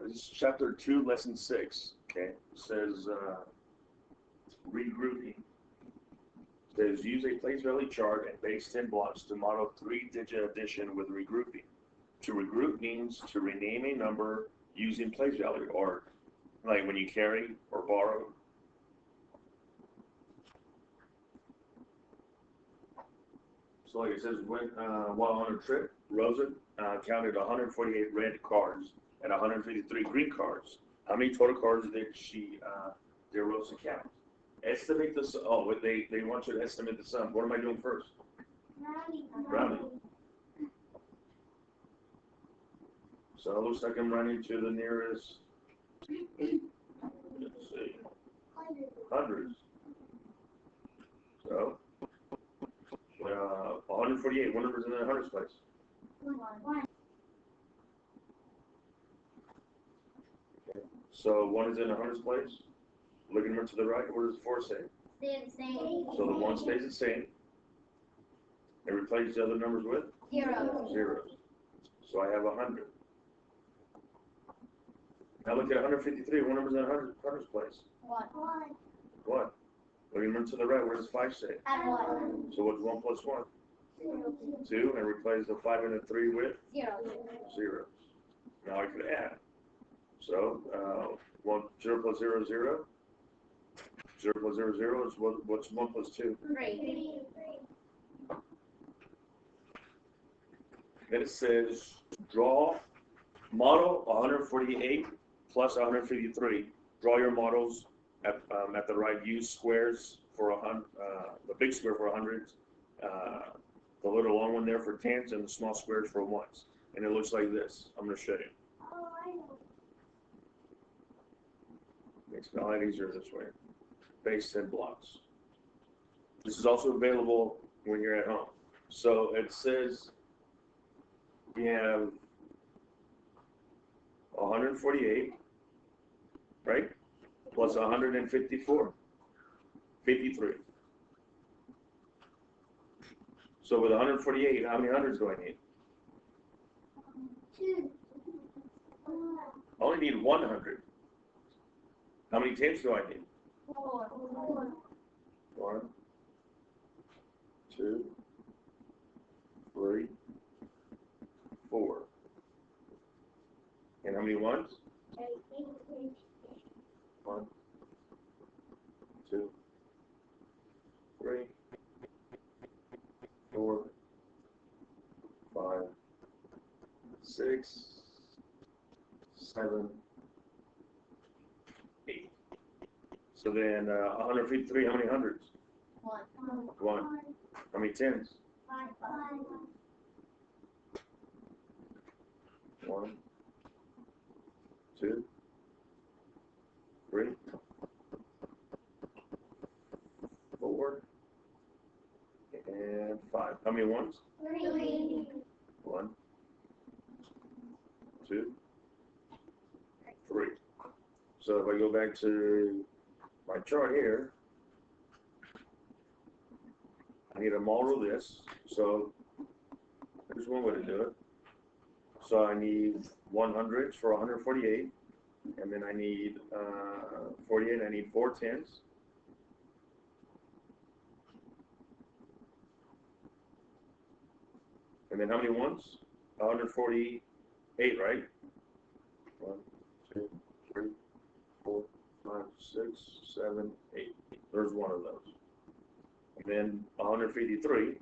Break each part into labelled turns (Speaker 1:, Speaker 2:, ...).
Speaker 1: This is chapter 2, lesson 6. Okay, it says regrouping. It says use a place value chart and base 10 blocks to model 3-digit addition with regrouping. To regroup means to rename a number using place value, or like when you carry or borrow. So like it says, while on a trip, Rosa counted 148 red cards and 153 green cards. How many total cards did Rosa count? Estimate the sum. Oh, they want you to estimate the sum. What am I doing first? Rounding. So it looks like I'm running to the nearest, let's see, hundreds. So, 148, what number's in the hundreds place?
Speaker 2: 1.
Speaker 1: Okay. So 1 is in the hundreds place. Looking more to the right, what does 4 say?
Speaker 2: Stay the same.
Speaker 1: So the 1 stays the same. And replace the other numbers with?
Speaker 2: 0.
Speaker 1: Zeros. So I have 100. Now look at 153. What number's in the hundreds place?
Speaker 2: 1.
Speaker 1: 1. Looking more to the right, what does 5 say?
Speaker 2: Add 1.
Speaker 1: So what's 1 plus 1?
Speaker 2: 0.
Speaker 1: 2. And replace the 5 and the 3 with?
Speaker 2: 0.
Speaker 1: Zeros. Now I could add. So 0 plus 0 is 0. 0 plus 0 is 0. What's 1 plus 2?
Speaker 2: 3.
Speaker 1: Then it says model 148 plus 153. Draw your models at the right. Use squares for the big square for hundreds, the little long one there for tens, and the small squares for ones. And it looks like this. I'm going to show you.
Speaker 2: Oh, I know.
Speaker 1: Makes it a lot easier this way. Base 10 blocks. This is also available when you're at home. So it says you have 148, right? Plus 154, 53. So with 148, how many hundreds do I need?
Speaker 2: 2.
Speaker 1: I only need 100. How many tens do I need?
Speaker 2: 4.
Speaker 1: 1, 2, 3, 4. And how many ones? 1, 2, 3, 4, 5, 6, 7, 8. So then 153, how many hundreds?
Speaker 2: 1.
Speaker 1: 1. How many tens?
Speaker 2: 5.
Speaker 1: 1, 2, 3, 4, and 5. How many ones?
Speaker 2: 3.
Speaker 1: 1, 2, 3. So if I go back to my chart here, I need to model this. So there's one way to do it. So I need 100s for 148, and then I need 48. I need 4 tens. And then how many ones? 148, right? 1, 2, 3, 4, 5, 6, 7, 8. There's one of those. And then 153,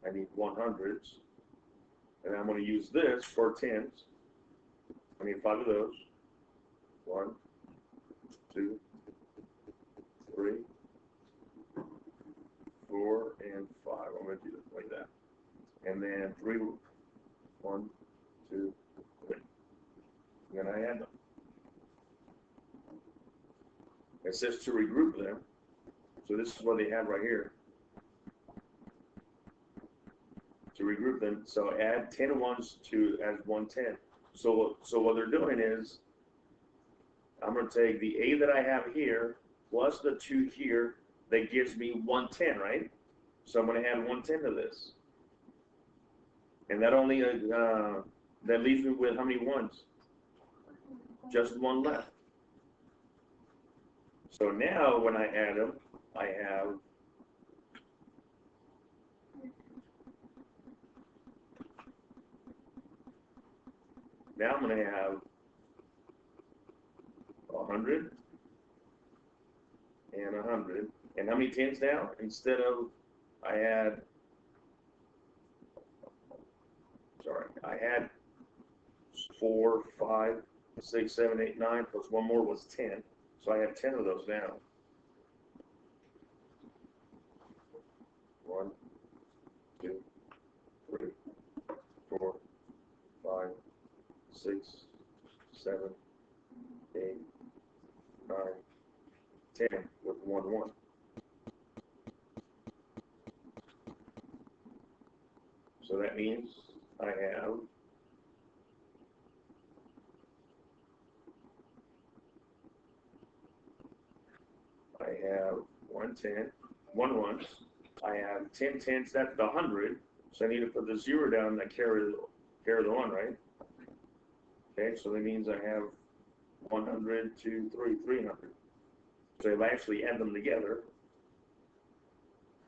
Speaker 1: I need 100s. And I'm going to use this for tens. I need 5 of those. 1, 2, 3, 4, and 5. I'm going to do it like that. And then 3, 1, 2, 3. And then I add them. It says to regroup them. So this is what they have right here. To regroup them. So add 10 ones to as 110. So what they're doing is I'm going to take the 8 that I have here plus the 2 here. That gives me 110, right? So I'm going to add 110 to this. And that only that leaves me with how many ones? Just one left. So now when I add them, I have now I'm going to have 100 and 100. And how many tens now? Instead of I had I had 4, 5, 6, 7, 8, 9 plus one more was 10. So I have 10 of those now. 1, 2, 3, 4, 5, 6, 7, 8, 9, 10 with 1, 1. So that means I have one 10, 1 1. I have 10 tens, that's the 100. So I need to put the 0 down that carry the 1, right? Okay, so that means I have 100, 2, 3, 300. So if I actually add them together,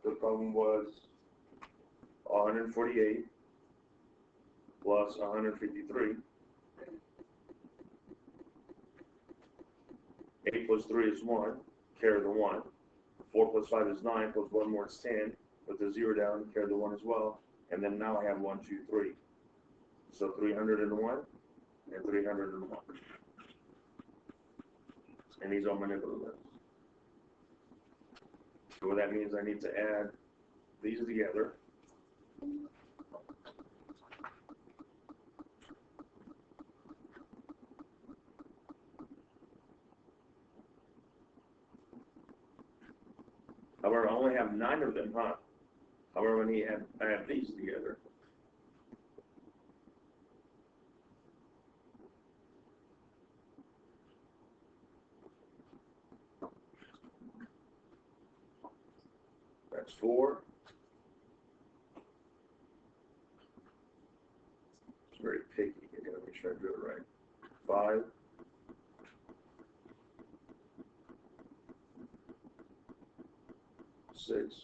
Speaker 1: the problem was 148 plus 153. 8 plus 3 is 1, carry the 1. 4 plus 5 is 9, plus 1 more is 10. Put the 0 down, carry the 1 as well. And then now I have 1, 2, 3. So 301 and 301. And these are manipulative. So what that means, I need to add these together. However, I only have 9 of them, huh? However, when I have these together, that's 4. It's very picky. I gotta make sure I do it right. 5. 6.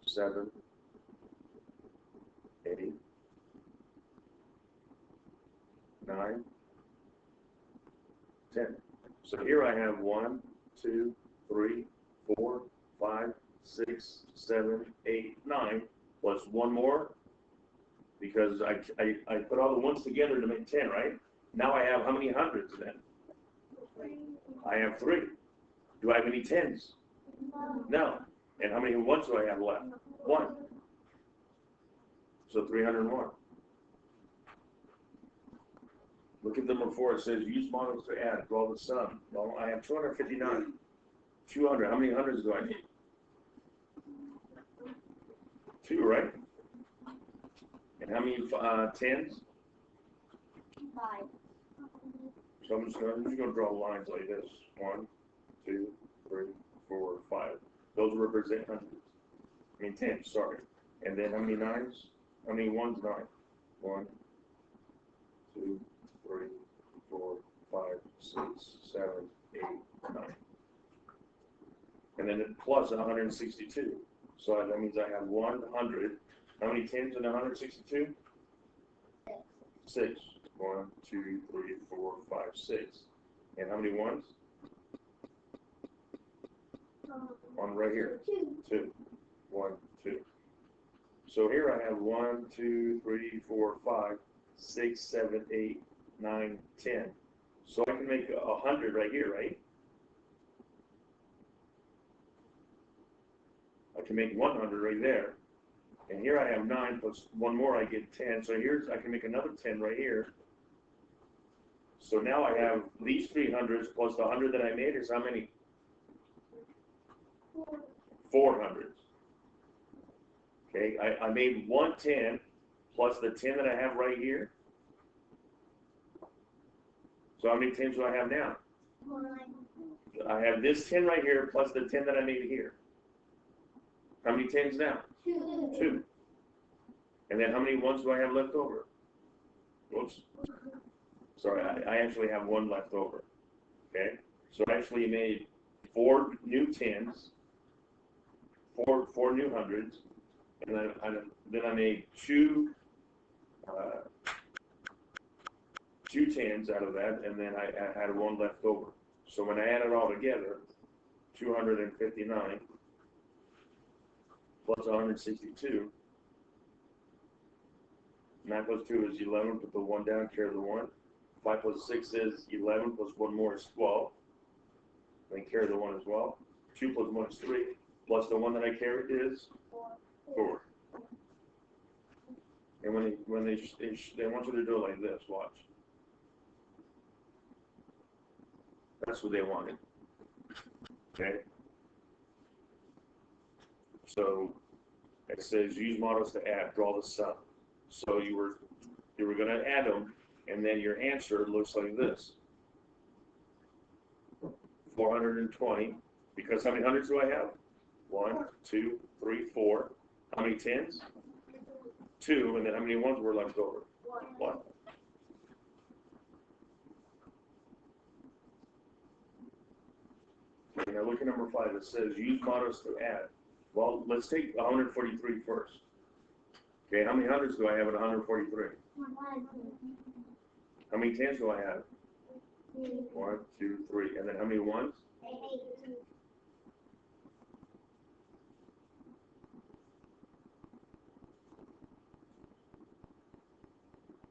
Speaker 1: 7. 8. 9. 10. So here I have 1, 2, 3, 4, 5, 6, 7, 8, 9, plus 1 more, because I put all the ones together to make 10, right? Now I have how many hundreds then? I have 3. Do I have any tens? No. And how many ones do I have left? 1. So 301. Look at number 4. It says use models to add. Draw the sum. Well, I have 259. 200. How many hundreds do I need? 2, right? And how many tens?
Speaker 2: 5.
Speaker 1: So I'm just going to draw lines like this. 1, 2, 3, 4, 5. Those represent hundreds. I mean tens, sorry. And then how many nines? How many ones? 9. 1, 2, 3, 4, 5, 6, 7, 8, 9. And then it plus 162. So that means I have 100. How many tens in 162? 6. 1, 2, 3, 4, 5, 6. And how many ones? 1 right here. 2. 1, 2. So here I have 1, 2, 3, 4, 5, 6, 7, 8, 9, 10. So I can make 100 right here, right? I can make 100 right there. And here I have 9 plus 1 more, I get 10. So here's, I can make another 10 right here. So now I have these 300s plus the 100 that I made is how many? 400s. Okay, I made 110 plus the 10 that I have right here. So how many 10s do I have now?
Speaker 2: 1.
Speaker 1: I have this 10 right here plus the 10 that I made here. How many 10s now?
Speaker 2: 2.
Speaker 1: 2. And then how many ones do I have left over? Whoops. Sorry, I actually have one left over. Okay, so I actually made 4 new 10s, four new hundreds, and then I made two 10s out of that, and then I had one left over. So when I add it all together, 259 plus 162. 9 plus 2 is 11, put the 1 down, carry the 1. 5 plus 6 is 11, plus 1 more is 12. Then carry the 1 as well. 2 plus 1 is 3, plus the 1 that I carried is 4. And when they want you to do it like this, watch. That's what they wanted. Okay? So it says use models to add, draw the sum. So you were going to add them, and then your answer looks like this. 420, because how many hundreds do I have? 1, 2, 3, 4. How many 10s? 2, and then how many ones were left over? 1. Okay, now look at number 5. It says use models to add. Well, let's take 143 first. Okay, how many hundreds do I have at 143? How many 10s do I have? 1, 2, 3. And then how many ones?
Speaker 2: 8.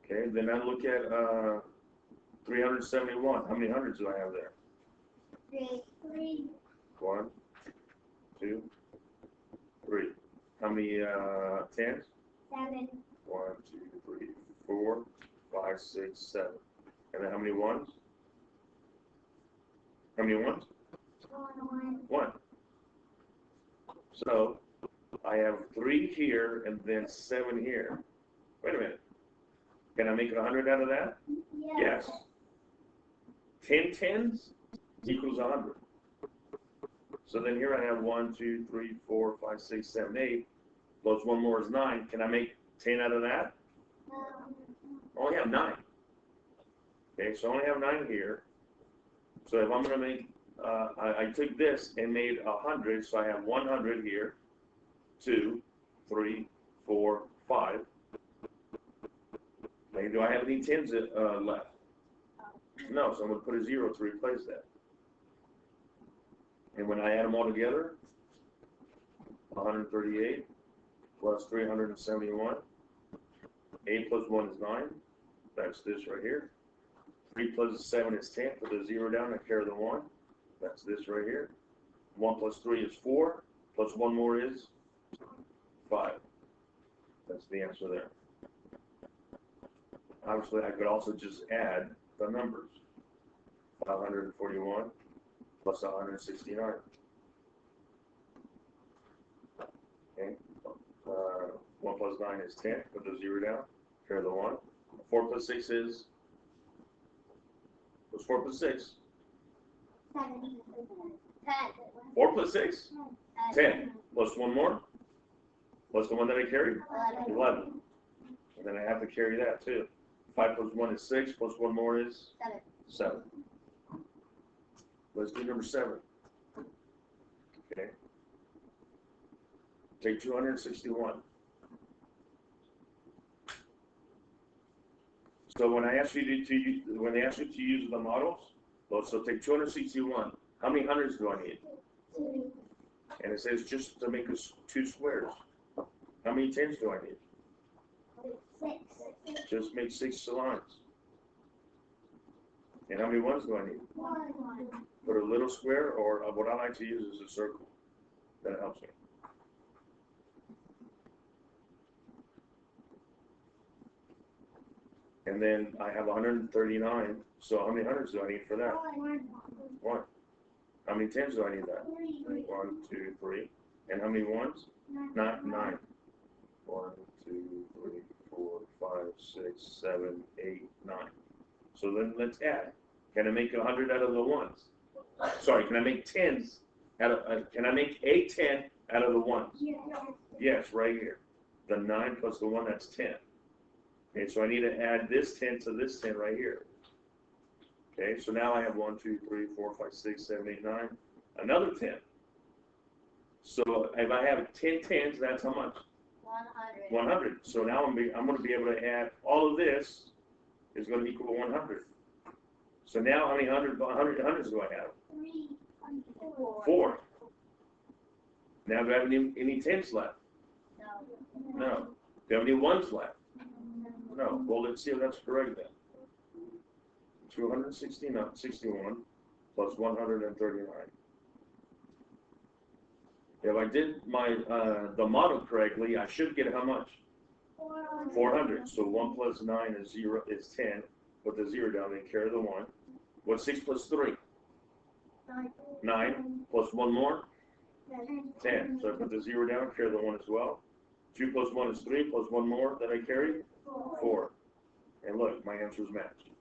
Speaker 1: Okay, then I look at 371. How many hundreds do I have there?
Speaker 2: 3.
Speaker 1: 1, 2, 3. How many 10s?
Speaker 2: 7.
Speaker 1: 1, 2, 3, 4, 5, 6, 7. And then how many ones? How many ones?
Speaker 2: 1.
Speaker 1: 1. So I have 3 here and then 7 here. Wait a minute. Can I make 100 out of that? Yes. 10 10s equals 100. So then here I have 1, 2, 3, 4, 5, 6, 7, 8. Plus 1 more is 9. Can I make 10 out of that?
Speaker 2: No.
Speaker 1: I only have 9. Okay, so I only have 9 here. So if I'm going to make, I took this and made 100, so I have 100 here. 2, 3, 4, 5. Okay, do I have any 10s left? No, so I'm going to put a 0 to replace that. And when I add them all together, 138 plus 371. 8 plus 1 is 9. That's this right here. 3 plus 7 is 10. Put the 0 down and carry the 1. That's this right here. 1 plus 3 is 4. Plus 1 more is 5. That's the answer there. Obviously, I could also just add the numbers. 541 plus 169. Okay. 1 plus 9 is 10. Put the 0 down. Carry the 1. 4 plus 6 is. What's 4 plus 6?
Speaker 2: 7. 10.
Speaker 1: 4 plus 6? 10. Plus 1 more? Plus the one that I carried? 11. And then I have to carry that too. 5 plus 1 is 6. Plus 1 more is? 7. Let's do number 7. Okay. Take 261. So when I ask you when they ask you to use the models, so take 261. How many hundreds do I need?
Speaker 2: 2.
Speaker 1: And it says just to make us 2 squares. How many 10s do I need?
Speaker 2: 6.
Speaker 1: Just make 6 lines. And how many ones do I need?
Speaker 2: 1.
Speaker 1: Put a little square, or what I like to use is a circle. That helps me. And then I have 139. So how many hundreds do I need for that? 1. How many 10s do I need that?
Speaker 2: 3.
Speaker 1: 1, 2, 3. And how many ones? 9. 1, 2, 3, 4, 5, 6, 7, 8, 9. So then let's add. Can I make 100 out of the ones? Sorry, can I make 10s out of? Can I make a 10 out of the ones?
Speaker 2: Yes.
Speaker 1: Yes, right here. The 9 plus the 1, that's 10. Okay, so I need to add this 10 to this 10 right here. Okay, so now I have 1, 2, 3, 4, 5, 6, 7, 8, 9, another 10. So if I have 10 tens, that's how much?
Speaker 2: 100.
Speaker 1: 100. So now I'm going to be able to add all of this is going to equal 100. So now how many hundreds do I have?
Speaker 2: 304.
Speaker 1: 4. Now do I have any tens left?
Speaker 2: No.
Speaker 1: No. Do I have any ones left? No. Well, let's see if that's correct then. 261 plus 139. If I did my the model correctly, I should get how much? 400. So 1 plus 9 is 0 is 10. Put the 0 down and carry the 1. What's 6 plus 3? 9 plus 1 more? 10. So I put the 0 down, carry the 1 as well. 2 plus 1 is 3 plus 1 more that I carry? 4. And look, my answers match.